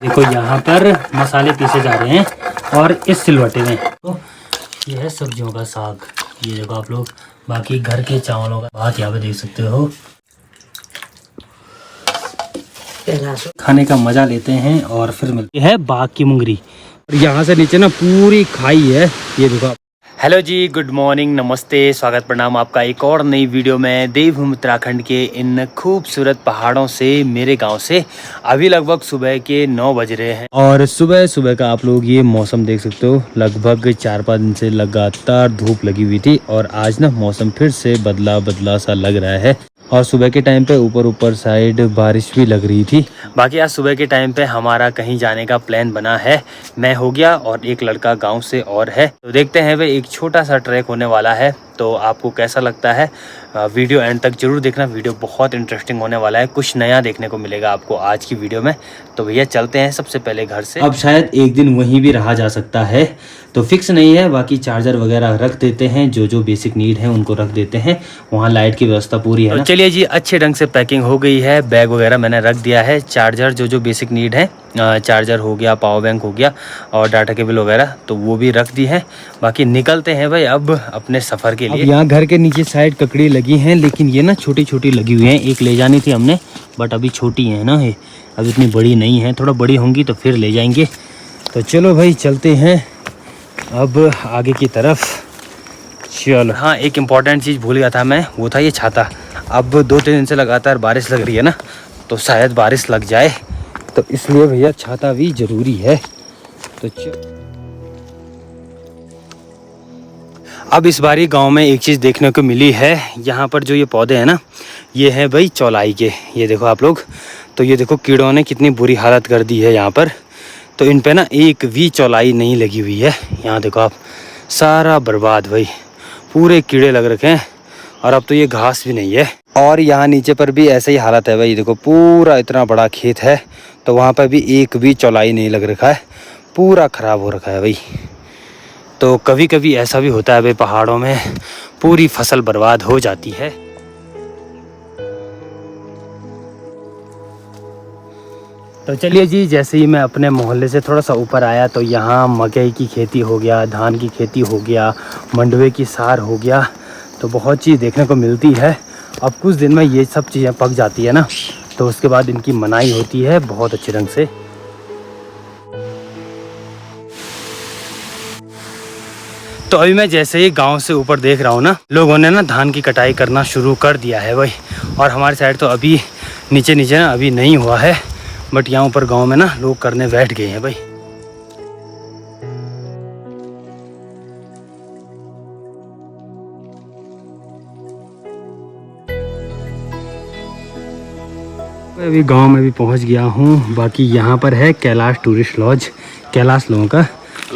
देखो यहाँ पर मसाले पीसे जा रहे हैं और इस सिलवटे में तो ये है सब्जियों का साग। ये देखो आप लोग, बाकी घर के चावलों का बात यहाँ पे देख सकते हो। खाने का मजा लेते हैं और फिर मिलती है बाग की मुंगरी। और यहाँ से नीचे ना पूरी खाई है, ये देखो। हेलो जी, गुड मॉर्निंग, नमस्ते, स्वागत प्रणाम आपका एक और नई वीडियो में देवभूमि उत्तराखंड के इन खूबसूरत पहाड़ों से, मेरे गांव से। अभी लगभग सुबह के 9 बज रहे हैं और सुबह सुबह का आप लोग ये मौसम देख सकते हो। लगभग 4-5 दिन से लगातार धूप लगी हुई थी और आज ना मौसम फिर से बदला सा लग रहा है। और सुबह के टाइम पे ऊपर साइड बारिश भी लग रही थी। बाकी आज सुबह के टाइम पे हमारा कहीं जाने का प्लान बना है। मैं हो गया और एक लड़का गांव से और है, तो देखते हैं वे। एक छोटा सा ट्रैक होने वाला है, तो आपको कैसा लगता है वीडियो एंड तक जरूर देखना। वीडियो बहुत इंटरेस्टिंग होने वाला है, कुछ नया देखने को मिलेगा आपको आज की वीडियो में। तो भैया चलते हैं सबसे पहले घर से। अब शायद एक दिन वहीं भी रहा जा सकता है, तो फिक्स नहीं है। बाकी चार्जर वगैरह रख देते हैं, जो बेसिक नीड है उनको रख देते हैं। वहाँ लाइट की व्यवस्था पूरी है। तो चलिए जी, अच्छे ढंग से पैकिंग हो गई है। बैग वगैरह मैंने रख दिया है। चार्जर जो बेसिक नीड है, चार्जर हो गया, पावर बैंक हो गया और डाटा केबल वगैरह, तो वो भी रख दी है। बाकी निकलते हैं भाई अब अपने सफ़र के लिए। यहाँ घर के नीचे साइड ककड़ी लगी हैं, लेकिन ये ना छोटी छोटी लगी हुई हैं। एक ले जानी थी हमने, बट अभी छोटी है ना, ये अभी इतनी बड़ी नहीं है। थोड़ा बड़ी होंगी तो फिर ले जाएंगे। तो चलो भाई चलते हैं अब आगे की तरफ। चलो, हाँ, एक इम्पॉर्टेंट चीज़ भूल गया था मैं, वो था ये छाता। अब 2-3 दिन से लगातार बारिश लग रही है ना, तो शायद बारिश लग जाए, तो इसलिए भैया छाता भी ज़रूरी है। तो अब इस बारी गांव में एक चीज़ देखने को मिली है। यहाँ पर जो ये पौधे हैं ना, ये है भाई चौलाई के। ये देखो आप लोग, तो ये देखो कीड़ों ने कितनी बुरी हालत कर दी है यहाँ पर। तो इन पे ना एक भी चौलाई नहीं लगी हुई है। यहाँ देखो आप, सारा बर्बाद भाई, पूरे कीड़े लग रखे हैं। और अब तो ये घास भी नहीं है। और यहाँ नीचे पर भी ऐसे ही हालत है भाई। देखो पूरा इतना बड़ा खेत है, तो वहाँ पर भी एक भी चौलाई नहीं लग रखा है, पूरा ख़राब हो रखा है भाई। तो कभी कभी ऐसा भी होता है भाई, पहाड़ों में पूरी फसल बर्बाद हो जाती है। तो चलिए जी, जैसे ही मैं अपने मोहल्ले से थोड़ा सा ऊपर आया, तो यहाँ मकई की खेती हो गया, धान की खेती हो गया, मंडवे की सार हो गया। तो बहुत चीज़ देखने को मिलती है। अब कुछ दिन में ये सब चीज़ें पक जाती है ना, तो उसके बाद इनकी मनाई होती है बहुत अच्छे ढंग से। तो अभी मैं जैसे ही गांव से ऊपर देख रहा हूँ ना, लोगों ने ना धान की कटाई करना शुरू कर दिया है भाई। और हमारे साइड तो अभी नीचे ना अभी नहीं हुआ है, बट यहाँ ऊपर गांव में ना लोग करने बैठ गए हैं भाई। अभी गांव में भी पहुंच गया हूँ। बाकी यहाँ पर है कैलाश टूरिस्ट लॉज, कैलाश लोगों का।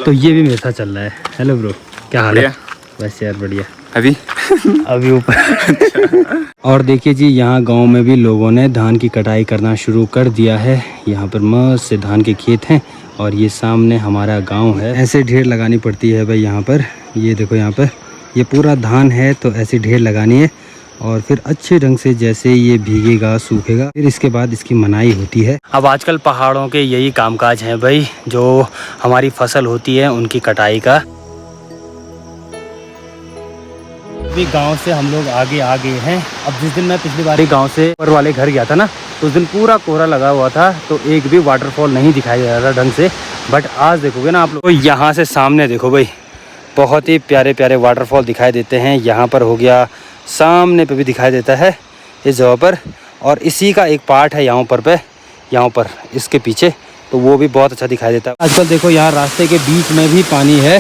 तो ये भी मेरे साथ चल रहा है। हेलो ब्रो, क्या हाल है? बस यार बढ़िया। अभी ऊपर और देखिए जी, यहाँ गांव में भी लोगों ने धान की कटाई करना शुरू कर दिया है। यहाँ पर मस्त से धान के खेत हैं और ये सामने हमारा गांव है। ऐसे ढेर लगानी पड़ती है भाई यहाँ पर। ये देखो यहाँ पर ये पूरा धान है, तो ऐसी ढेर लगानी है और फिर अच्छे ढंग से जैसे ये भीगेगा, सूखेगा, फिर इसके बाद इसकी मनाई होती है। अब आजकल पहाड़ों के यही कामकाज हैं भाई, जो हमारी फसल होती है उनकी कटाई का। अभी गांव से हम लोग आगे आ गए हैं। अब जिस दिन मैं पिछली बार गांव से ऊपर वाले घर गया था ना, तो उस दिन पूरा कोहरा लगा हुआ था, तो एक भी वाटरफॉल नहीं दिखाई दे रहा था ढंग से। बट आज देखोगे ना आप लोग, तो यहाँ से सामने देखो भाई, बहुत ही प्यारे प्यारे वाटरफॉल दिखाई देते हैं। यहाँ पर हो गया, सामने पे भी दिखाई देता है इस जगह पर, और इसी का एक पार्ट है यहाँ पर इसके पीछे, तो वो भी बहुत अच्छा दिखाई देता है। आजकल देखो यहाँ रास्ते के बीच में भी पानी है,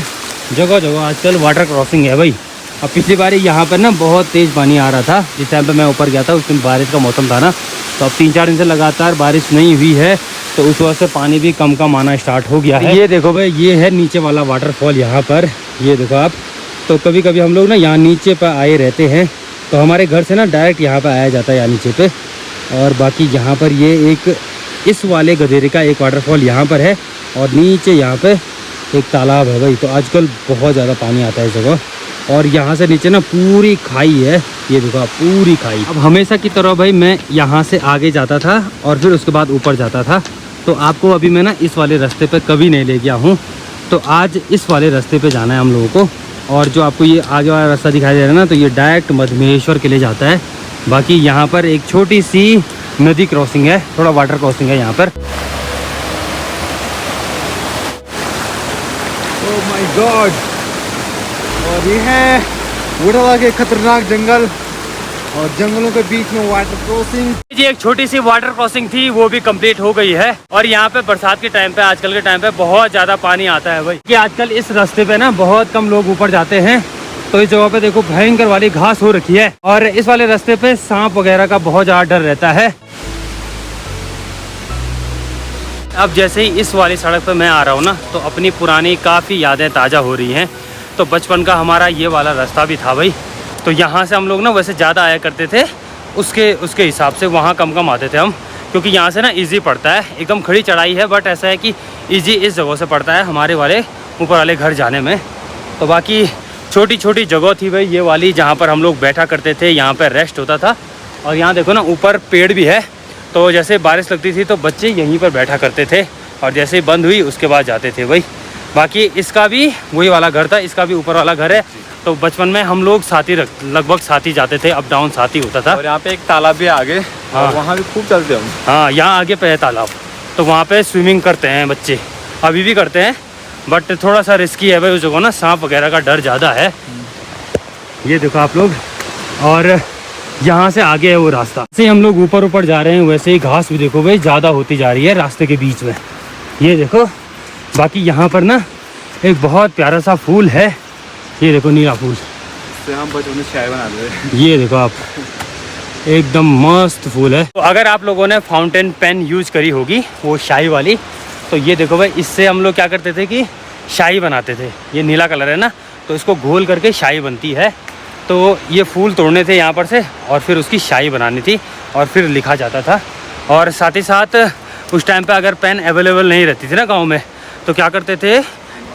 जगह जगह आजकल वाटर क्रॉसिंग है भाई। अब पिछली बार यहाँ पर ना बहुत तेज़ पानी आ रहा था, जिस टाइम पे मैं ऊपर गया था उस दिन बारिश का मौसम था ना। तो अब 3-4 दिन से लगातार बारिश नहीं हुई है, तो उस वजह से पानी भी कम आना स्टार्ट हो गया है। ये देखो भाई, ये है नीचे वाला वाटरफॉल यहाँ पर, ये देखो आप। तो कभी कभी हम लोग ना यहाँ नीचे पर आए रहते हैं, तो हमारे घर से ना डायरेक्ट यहाँ पर आया जाता है यहाँ नीचे पे। और बाकी यहाँ पर ये एक इस वाले गधेरे का एक वाटरफॉल यहाँ पर है, और नीचे यहाँ पे एक तालाब है भाई। तो आजकल बहुत ज़्यादा पानी आता है इस जगह, और यहाँ से नीचे ना पूरी खाई है। ये देखो आप, पूरी खाई। अब हमेशा की तरह भाई मैं यहाँ से आगे जाता था और फिर उसके बाद ऊपर जाता था, तो आपको अभी मैं ना इस वाले रास्ते पे कभी नहीं ले गया हूँ, तो आज इस वाले रास्ते पे जाना है हम लोगों को। और जो आपको ये आगे वाला रास्ता दिखाई दे रहा है ना, तो ये डायरेक्ट मधमेश्वर के लिए जाता है। बाकी यहाँ पर एक छोटी सी नदी क्रॉसिंग है, थोड़ा वाटर क्रॉसिंग है यहाँ पर। ओह माय गॉड, और ये है वडला के खतरनाक जंगल और जंगलों के बीच में वाटर क्रॉसिंग। जी एक छोटी सी वाटर क्रॉसिंग थी, वो भी कंप्लीट हो गई है। और यहाँ पे बरसात के टाइम पे, आजकल के टाइम पे बहुत ज्यादा पानी आता है भाई, कि आजकल इस रास्ते पे ना बहुत कम लोग ऊपर जाते हैं। तो इस जगह पे देखो भयंकर वाली घास हो रखी है, और इस वाले रास्ते पे सांप वगैरह का बहुत ज्यादा डर रहता है। अब जैसे ही इस वाली सड़क पे मैं आ रहा हूँ ना, तो अपनी पुरानी काफ़ी यादें ताज़ा हो रही हैं। तो बचपन का हमारा ये वाला रास्ता भी था भाई, तो यहाँ से हम लोग ना वैसे ज़्यादा आया करते थे, उसके हिसाब से वहाँ कम आते थे हम, क्योंकि यहाँ से ना इजी पड़ता है, एकदम खड़ी चढ़ाई है, बट ऐसा है कि इजी इस जगह से पड़ता है हमारे वाले ऊपर वाले घर जाने में। तो बाकी छोटी छोटी जगह थी भाई ये वाली, जहाँ पर हम लोग बैठा करते थे, यहाँ पर रेस्ट होता था। और यहाँ देखो ना ऊपर पेड़ भी है, तो जैसे बारिश लगती थी तो बच्चे यहीं पर बैठा करते थे, और जैसे ही बंद हुई उसके बाद जाते थे भाई। बाकी इसका भी वही वाला घर था, इसका भी ऊपर वाला घर है। तो बचपन में हम लोग लगभग साथ ही जाते थे, अप डाउन साथ ही होता था। और यहाँ पे एक तालाब भी आगे, हाँ वहाँ भी खूब चलते हम। हाँ, यहाँ आगे पे है तालाब, तो वहाँ पे स्विमिंग करते हैं बच्चे, अभी भी करते हैं, बट थोड़ा सा रिस्की है भाई उस जगह ना, सांप वगैरह का डर ज़्यादा है। ये देखो आप लोग, और यहाँ से आगे है वो रास्ता। जैसे हम लोग ऊपर जा रहे हैं, वैसे ही घास भी देखो भाई ज़्यादा होती जा रही है रास्ते के बीच में, ये देखो। बाकी यहाँ पर ना एक बहुत प्यारा सा फूल है, ये देखो नीला फूल, इससे हम बचपन में चाय बनाते थे। ये देखो आप, एकदम मस्त फूल है। तो अगर आप लोगों ने फाउंटेन पेन यूज करी होगी, वो शाही वाली, तो ये देखो भाई, इससे हम लोग क्या करते थे कि शाही बनाते थे। ये नीला कलर है ना, तो इसको घोल करके शाही बनती है। तो ये फूल तोड़ने थे यहाँ पर से, और फिर उसकी शाही बनानी थी, और फिर लिखा जाता था। और साथ ही साथ उस टाइम पे अगर पेन अवेलेबल नहीं रहती थी ना गांव में, तो क्या करते थे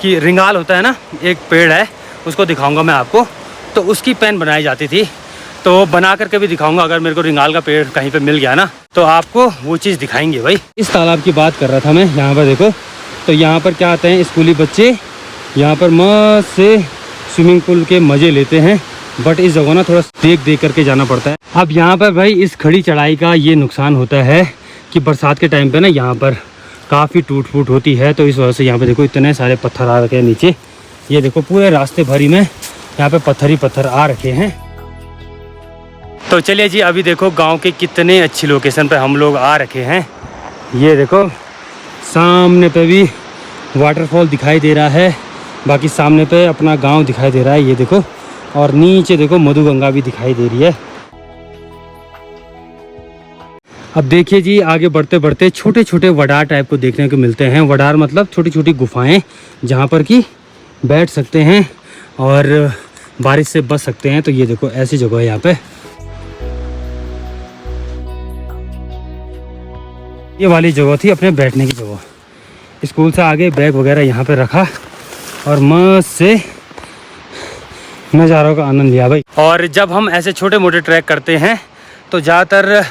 कि रिंगाल होता है ना, एक पेड़ है, उसको दिखाऊंगा मैं आपको, तो उसकी पेन बनाई जाती थी। तो बना करके भी दिखाऊंगा, अगर मेरे को रिंगाल का पेड़ कहीं पे मिल गया ना, तो आपको वो चीज़ दिखाएंगे भाई। इस तालाब की बात कर रहा था मैं, यहाँ पर देखो, तो यहाँ पर क्या आते हैं स्कूली बच्चे, यहाँ पर मस्त से स्विमिंग पूल के मज़े लेते हैं। बट इस जगह ना थोड़ा देख करके जाना पड़ता है। अब यहाँ पर भाई इस खड़ी चढ़ाई का ये नुकसान होता है कि बरसात के टाइम पे ना यहाँ पर काफ़ी टूट फूट होती है, तो इस वजह से यहाँ पे देखो इतने सारे पत्थर आ रखे हैं नीचे। ये देखो पूरे रास्ते भरी में यहाँ पे पत्थर ही पत्थर आ रखे हैं। तो चलिए जी, अभी देखो गांव के कितने अच्छी लोकेशन पे हम लोग आ रखे हैं। ये देखो सामने पे भी वाटरफॉल दिखाई दे रहा है, बाकी सामने पे अपना गांव दिखाई दे रहा है, ये देखो। और नीचे देखो मधुगंगा भी दिखाई दे रही है। अब देखिए जी, आगे बढ़ते बढ़ते छोटे छोटे वडार टाइप को देखने को मिलते हैं। वडार मतलब छोटी छोटी गुफाएं, जहाँ पर कि बैठ सकते हैं और बारिश से बच सकते हैं। तो ये देखो ऐसी जगह है यहाँ पे। ये वाली जगह थी अपने बैठने की जगह। स्कूल से आगे बैग वगैरह यहाँ पे रखा और मस्त से नज़ारों का आनंद लिया भाई। और जब हम ऐसे छोटे मोटे ट्रैक करते हैं तो ज़्यादातर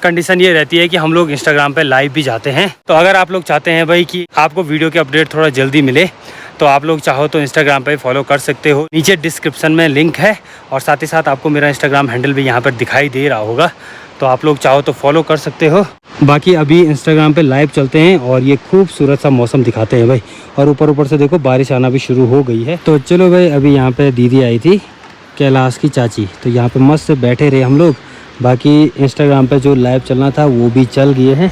कंडीशन ये रहती है कि हम लोग इंस्टाग्राम पे लाइव भी जाते हैं। तो अगर आप लोग चाहते हैं भाई कि आपको वीडियो की अपडेट थोड़ा जल्दी मिले, तो आप लोग चाहो तो इंस्टाग्राम पे फॉलो कर सकते हो। नीचे डिस्क्रिप्शन में लिंक है, और साथ ही साथ आपको मेरा इंस्टाग्राम हैंडल भी यहाँ पर दिखाई दे रहा होगा, तो आप लोग चाहो तो फॉलो कर सकते हो। बाकी अभी इंस्टाग्राम पे लाइव चलते हैं और ये खूबसूरत सा मौसम दिखाते हैं भाई। और ऊपर से देखो बारिश आना भी शुरू हो गई है। तो चलो भाई, अभी यहाँ पे दीदी आई थी, कैलाश की चाची, तो यहाँ पे मस्त से बैठे रहे हम लोग। बाकी इंस्टाग्राम पे जो लाइव चलना था वो भी चल गए हैं।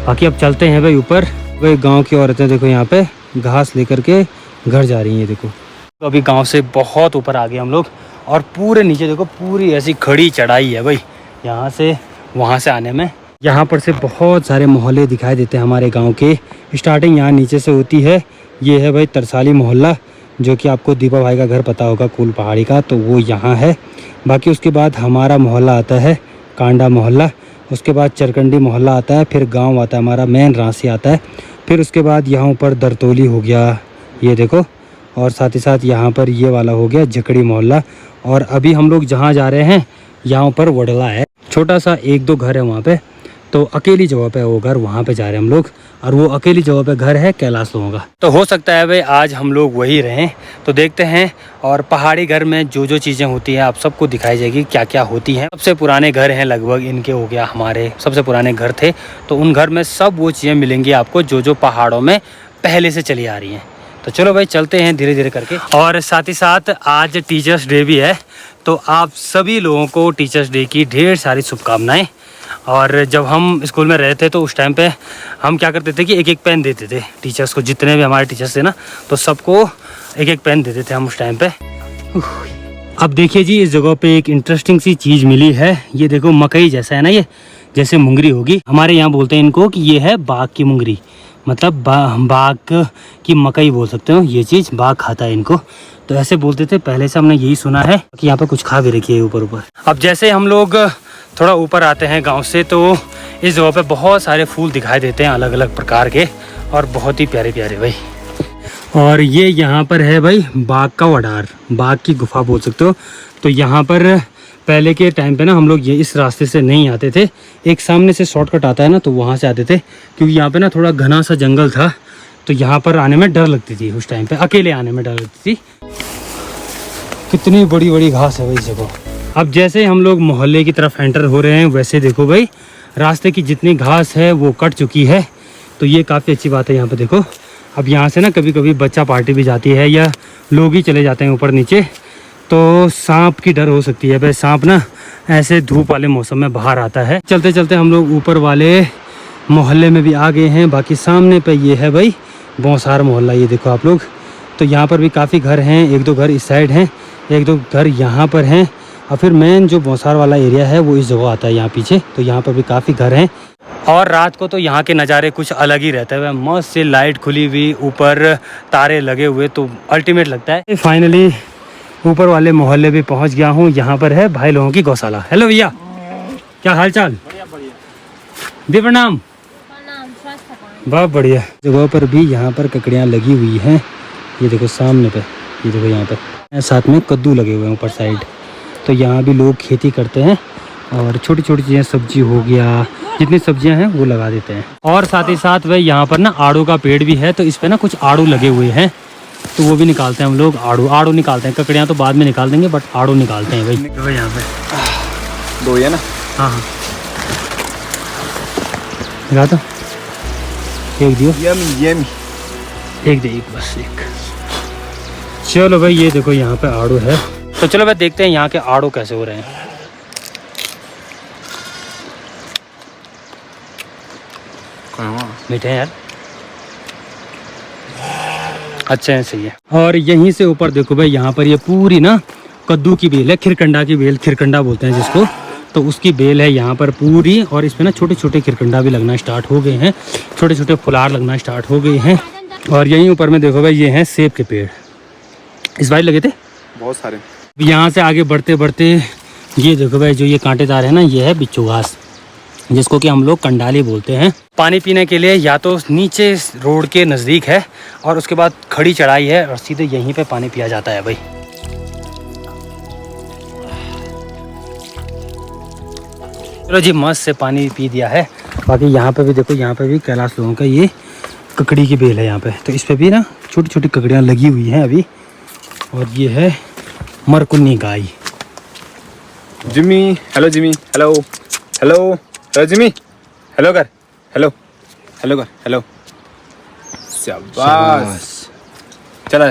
बाकी अब चलते हैं भाई ऊपर। भाई गाँव की औरतें देखो यहाँ पे घास लेकर के घर जा रही हैं, देखो। तो अभी गाँव से बहुत ऊपर आ गए हम लोग, और पूरे नीचे देखो पूरी ऐसी खड़ी चढ़ाई है भाई, यहाँ से वहाँ से आने में। यहाँ पर से बहुत सारे मोहल्ले दिखाई देते हैं हमारे गांव के। स्टार्टिंग यहाँ नीचे से होती है। ये है भाई तरसाली मोहल्ला, जो कि आपको दीपा भाई का घर पता होगा, कुल पहाड़ी का, तो वो यहाँ है। बाकी उसके बाद हमारा मोहल्ला आता है कांडा मोहल्ला, उसके बाद चरकंडी मोहल्ला आता है, फिर गांव आता है हमारा मेन रांसी आता है, फिर उसके बाद यहाँ ऊपर दरतोली हो गया, ये देखो। और साथ ही साथ यहाँ पर ये वाला हो गया जकड़ी मोहल्ला। और अभी हम लोग जहाँ जा रहे हैं यहाँ पर वडला है, छोटा सा 1-2 घर है वहाँ पे, तो अकेली जगह पे वो घर, वहाँ पे जा रहे हैं हम लोग। और वो अकेली जगह पे घर है कैलाश लोगों का। तो हो सकता है भाई आज हम लोग वही रहें, तो देखते हैं। और पहाड़ी घर में जो जो चीज़ें होती हैं आप सबको दिखाई जाएगी क्या क्या होती हैं। सबसे पुराने घर हैं लगभग इनके, हो गया हमारे सबसे पुराने घर थे, तो उन घर में सब वो चीज़ें मिलेंगी आपको जो जो पहाड़ों में पहले से चली आ रही हैं। तो चलो भाई चलते हैं धीरे धीरे करके। और साथ ही साथ आज टीचर्स डे भी है, तो आप सभी लोगों को टीचर्स डे की ढेर सारी शुभकामनाएं। और जब हम स्कूल में रहते तो उस टाइम पे हम क्या करते थे कि एक एक पेन देते थे टीचर्स को, जितने भी हमारे टीचर्स थे ना, तो सबको एक एक पेन देते थे हम उस टाइम पे। अब देखिए जी, इस जगह पे एक इंटरेस्टिंग सी चीज़ मिली है। ये देखो मकई जैसा है ना, ये जैसे मुंगरी होगी, हमारे यहाँ बोलते हैं इनको कि ये है बाघ की मुंगरी, मतलब बाघ की मकई बोल सकते हो। ये चीज़ बाघ खाता है इनको, तो ऐसे बोलते थे पहले से, हमने यही सुना है कि यहाँ पे कुछ खा भी रखी है ऊपर ऊपर। अब जैसे हम लोग थोड़ा ऊपर आते हैं गांव से, तो इस जगह पे बहुत सारे फूल दिखाई देते हैं अलग अलग प्रकार के, और बहुत ही प्यारे प्यारे भाई। और ये यहाँ पर है भाई बाघ का वडार, बाघ की गुफा बोल सकते हो। तो यहाँ पर पहले के टाइम पे ना हम लोग ये इस रास्ते से नहीं आते थे, एक सामने से शॉर्टकट आता है ना, तो वहाँ से आते थे, क्योंकि यहाँ पे ना थोड़ा घना सा जंगल था, तो यहाँ पर आने में डर लगती थी उस टाइम पे, अकेले आने में डर लगती थी। कितनी बड़ी बड़ी घास है भाई इस जगह। अब जैसे हम लोग मोहल्ले की तरफ एंटर हो रहे हैं, वैसे देखो भाई रास्ते की जितनी घास है वो कट चुकी है, तो ये काफ़ी अच्छी बात है। यहाँ पे देखो, अब यहाँ से ना कभी कभी बच्चा पार्टी भी जाती है या लोग ही चले जाते हैं ऊपर नीचे, तो सांप की डर हो सकती है भाई। सांप ना ऐसे धूप वाले मौसम में बाहर आता है। चलते चलते हम लोग ऊपर वाले मोहल्ले में भी आ गए हैं। बाकी सामने पे ये है भाई बौसार मोहल्ला, ये देखो आप लोग। तो यहाँ पर भी काफ़ी घर हैं, एक दो घर इस साइड हैं, एक दो घर यहाँ पर हैं, और फिर मेन जो बौसार वाला एरिया है वो इस जगह आता है यहाँ पीछे। तो यहाँ पर भी काफ़ी घर हैं, और रात को तो यहाँ के नज़ारे कुछ अलग ही रहते हैं। मस्त से लाइट खुली हुई, ऊपर तारे लगे हुए, तो अल्टीमेट लगता है। फाइनली ऊपर वाले मोहल्ले भी पहुँच गया हूँ। यहाँ पर है भाई लोगों की गौशाला। हेलो भैया, क्या हाल चाल? दी प्रणाम। बहुत बढ़िया। जगह पर भी यहाँ पर ककड़ियाँ लगी हुई हैं, ये देखो सामने पे, ये देखो यहाँ पर साथ में कद्दू लगे हुए हैं ऊपर साइड। तो यहाँ भी लोग खेती करते हैं, और छोटी छोटी चीज़ें, सब्जी हो गया, जितनी सब्जियां हैं वो लगा देते हैं। और साथ ही साथ भाई यहाँ पर ना आड़ू का पेड़ भी है, तो इस पे ना कुछ आड़ू लगे हुए हैं, तो वो भी निकालते हैं हम लोग। आड़ू निकालते हैं, ककड़ियाँ तो बाद में निकाल देंगे, बट आड़ू निकालते हैं भाई यहाँ पे। दो है ना? हाँ हाँ, लगा दो, एक दियो, यमी एक दे, एक बस एक। चलो भाई ये देखो यहाँ पे आड़ू है, तो चलो भाई देखते हैं यहाँ के आड़ू कैसे हो रहे हैं। मीठे हैं यार, अच्छे हैं, सही है। और यहीं से ऊपर देखो भाई, यहाँ पर ये पूरी ना कद्दू की बेल है, खिरकंडा की बेल, खिरकंडा बोलते हैं जिसको, तो उसकी बेल है यहाँ पर पूरी। और इसमें ना छोटे छोटे खिरकंडा भी लगना स्टार्ट हो गए हैं, छोटे छोटे फुलार लगना स्टार्ट हो गए हैं। और यहीं ऊपर में देखो भाई, ये हैं सेब के पेड़, इस बार लगे थे बहुत सारे। यहाँ से आगे बढ़ते बढ़ते ये देखो भाई, जो ये कांटेदार है ना, ये है बिच्छू घास, जिसको कि हम लोग कंडाली बोलते हैं। पानी पीने के लिए या तो नीचे रोड के नज़दीक है, और उसके बाद खड़ी चढ़ाई है, और सीधे यहीं पे पानी पिया जाता है भाई। चलो जी, मस्त से पानी पी दिया है। बाकी यहाँ पे भी देखो, यहाँ पे भी कैलाश लोगों का ये ककड़ी की बेल है यहाँ पे, तो इस पे भी ना छोटी छोटी ककड़ियाँ लगी हुई हैं अभी। और ये है मरकुन्नी गाय। Jimmy, hello Jimmy, hello hello hello Jimmy, hello कर, हेलो हेलो कर, हेलो। शाबाश, चला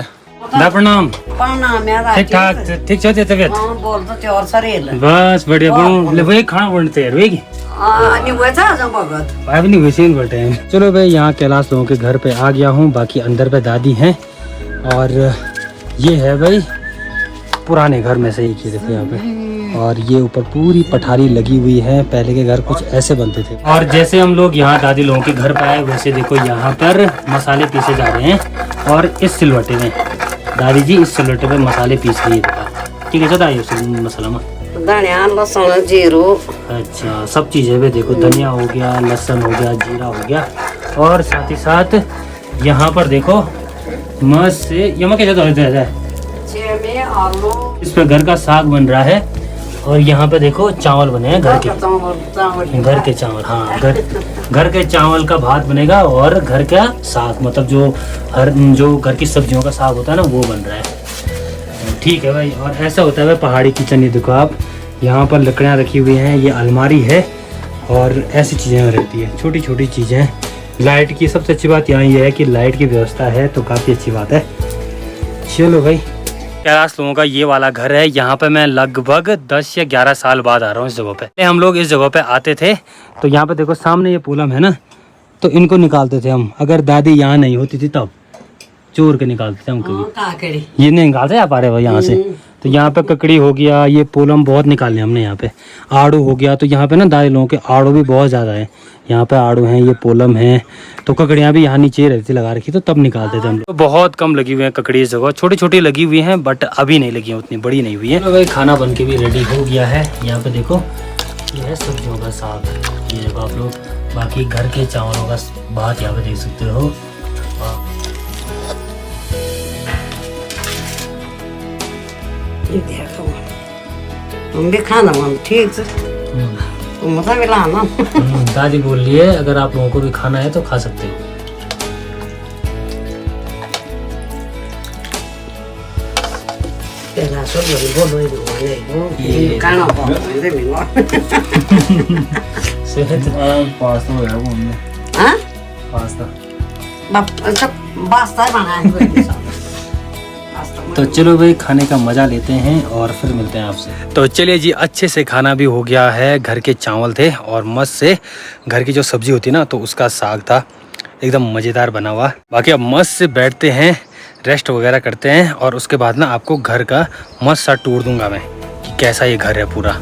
दा प्रणाम। प्रणाम यार। ठीक ठाक, ठीक चलती है तबीयत? हाँ, बोल तो चोर सरेल। बस बढ़िया। ले भाई खाना बनते हैं रोएगी, नहीं हुआ था जब भगत अब नहीं वैसे ही बैठे हैं। चलो भाई, यहाँ कैलाश लोगों के घर पे आ गया हूँ। बाकी अंदर पे दादी हैं, और ये है भाई पुराने घर में से एक, ये देखो यहाँ पे। और ये ऊपर पूरी पठारी लगी हुई है, पहले के घर कुछ ऐसे बनते थे। और जैसे हम लोग यहाँ दादी लोगों के घर पे आए, वैसे देखो यहाँ पर मसाले पीसे जा रहे हैं, और इस सिलवटे में दादी जी इस सिलवटे पे मसाले पीस रही है। ठीक है, चलो आइए मसाला में धनिया लहसुन जीरो। अच्छा, सब चीज़ें भी देखो, धनिया हो गया, लहसुन हो गया, जीरा हो गया, और साथ ही साथ यहाँ पर देखो मस्त से यहाँ क्या जाता है, इस पे घर का साग बन रहा है। और यहाँ पे देखो चावल बने हैं घर के चावल। हाँ, घर के चावल का भात बनेगा और घर का साग, मतलब जो घर की सब्जियों का साग होता है ना, वो बन रहा है। ठीक है भाई। और ऐसा होता है भाई पहाड़ी किचन। ये देखो आप, यहाँ पर लकड़ियाँ रखी हुई हैं, ये अलमारी है और ऐसी चीज़ें रहती है, छोटी छोटी चीज़ें। लाइट की सबसे अच्छी बात यहाँ ये है कि लाइट की व्यवस्था है, तो काफ़ी अच्छी बात है। चलो भाई, कैलाश लोगों का ये वाला घर है। यहाँ पे मैं लगभग 10 या 11 साल बाद आ रहा हूँ इस जगह पे। हम लोग इस जगह पे आते थे, तो यहाँ पे देखो सामने ये पुलम है ना, तो इनको निकालते थे हम। अगर दादी यहाँ नहीं होती थी तब चोर के निकालते थे हम कभी। ये नहीं निकालते आप आ रहे भाई यहाँ से। तो यहाँ पे ककड़ी हो गया, ये पोलम बहुत निकाले हमने। यहाँ पे आड़ू हो गया, तो यहाँ पे ना दादी लोगों के आड़ू भी बहुत ज़्यादा है। यहाँ पे आड़ू हैं, ये पोलम है, तो ककड़ियाँ भी यहाँ नीचे रहती लगा रखी, तो तब निकालते थे हम लोग। तो बहुत कम लगी हुई है ककड़ी इस जगह, छोटी छोटी लगी हुई हैं, बट अभी नहीं लगी हैं, उतनी बड़ी नहीं हुई है। तो भाई खाना बन के भी रेडी हो गया है। यहाँ पे देखो, ये है सब्जियों का साग, ये देखो आप लोग। बाकी घर के चावलों का भात यहाँ पे देख सकते हो। तुम भी खाना मन ठीक से, तुम मत मिलाना। दादी बोल रही है अगर आप लोगों को भी खाना है तो खा सकते हो। तो चलो भाई, खाने का मजा लेते हैं और फिर मिलते हैं आपसे। तो चलिए जी, अच्छे से खाना भी हो गया है। घर के चावल थे और मस्त से घर की जो सब्जी होती ना, तो उसका साग था, एकदम मज़ेदार बना हुआ। बाकी अब मस्त से बैठते हैं, रेस्ट वगैरह करते हैं, और उसके बाद ना आपको घर का मस्त सा टूर दूंगा मैं कि कैसा ये घर है पूरा।